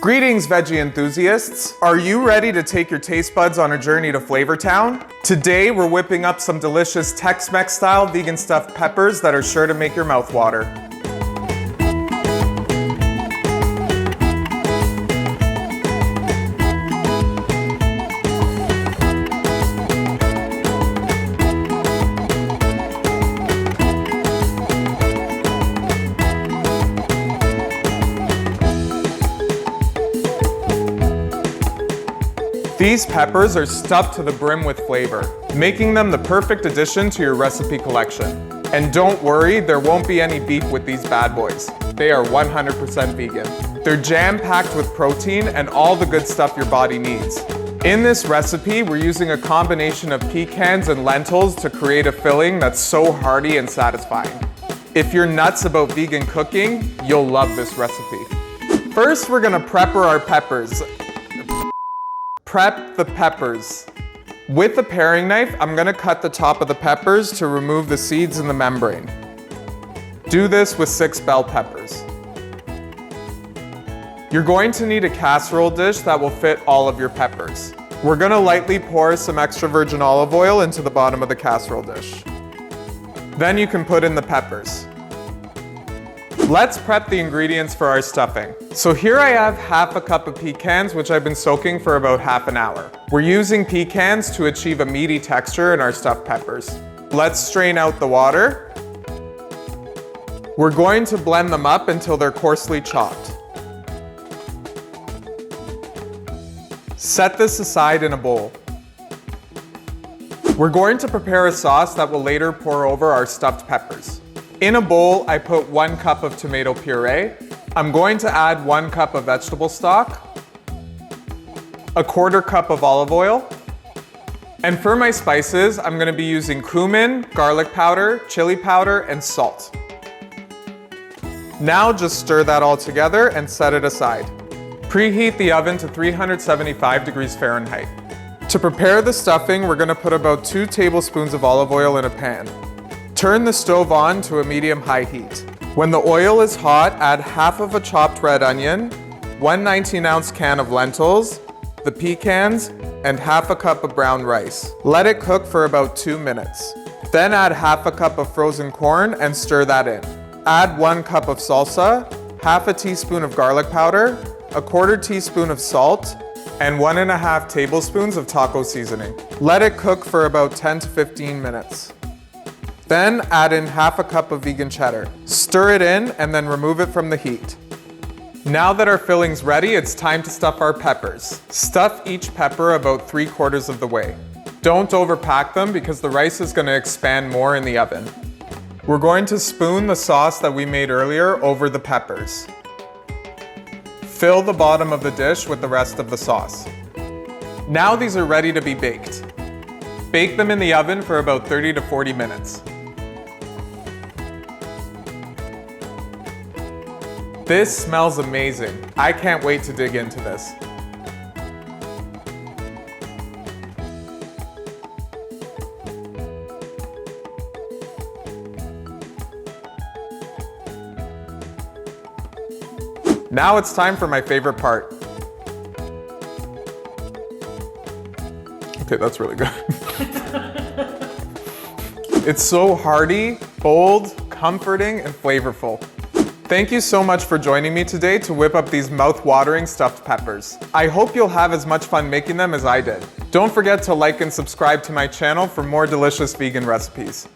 Greetings, veggie enthusiasts. Are you ready to take your taste buds on a journey to Flavor Town? Today, we're whipping up some delicious Tex-Mex style vegan stuffed peppers that are sure to make your mouth water. These peppers are stuffed to the brim with flavor, making them the perfect addition to your recipe collection. And don't worry, there won't be any beef with these bad boys. They are 100% vegan. They're jam-packed with protein and all the good stuff your body needs. In this recipe, we're using a combination of pecans and lentils to create a filling that's so hearty and satisfying. If you're nuts about vegan cooking, you'll love this recipe. First, we're gonna prepper our peppers. Prep the peppers. With a paring knife, I'm gonna cut the top of the peppers to remove the seeds and the membrane. Do this with 6 bell peppers. You're going to need a casserole dish that will fit all of your peppers. We're gonna lightly pour some extra virgin olive oil into the bottom of the casserole dish. Then you can put in the peppers. Let's prep the ingredients for our stuffing. So here I have half a cup of pecans, which I've been soaking for about half an hour. We're using pecans to achieve a meaty texture in our stuffed peppers. Let's strain out the water. We're going to blend them up until they're coarsely chopped. Set this aside in a bowl. We're going to prepare a sauce that will later pour over our stuffed peppers. In a bowl, I put 1 cup of tomato puree. I'm going to add 1 cup of vegetable stock, 1/4 cup of olive oil, and for my spices, I'm going to be using cumin, garlic powder, chili powder, and salt. Now just stir that all together and set it aside. Preheat the oven to 375 degrees Fahrenheit. To prepare the stuffing, we're going to put about 2 tablespoons of olive oil in a pan. Turn the stove on to a medium-high heat. When the oil is hot, add half of a chopped red onion, 1 19-ounce can of lentils, the pecans, and half a cup of brown rice. Let it cook for about 2 minutes. Then add half a cup of frozen corn and stir that in. Add 1 cup of salsa, half a teaspoon of garlic powder, 1/4 teaspoon of salt, and 1.5 tablespoons of taco seasoning. Let it cook for about 10 to 15 minutes. Then add in half a cup of vegan cheddar. Stir it in and then remove it from the heat. Now that our filling's ready, it's time to stuff our peppers. Stuff each pepper about 3/4 of the way. Don't overpack them because the rice is going to expand more in the oven. We're going to spoon the sauce that we made earlier over the peppers. Fill the bottom of the dish with the rest of the sauce. Now these are ready to be baked. Bake them in the oven for about 30 to 40 minutes. This smells amazing. I can't wait to dig into this. Now it's time for my favorite part. Okay, that's really good. It's so hearty, bold, comforting, and flavorful. Thank you so much for joining me today to whip up these mouth-watering stuffed peppers. I hope you'll have as much fun making them as I did. Don't forget to like and subscribe to my channel for more delicious vegan recipes.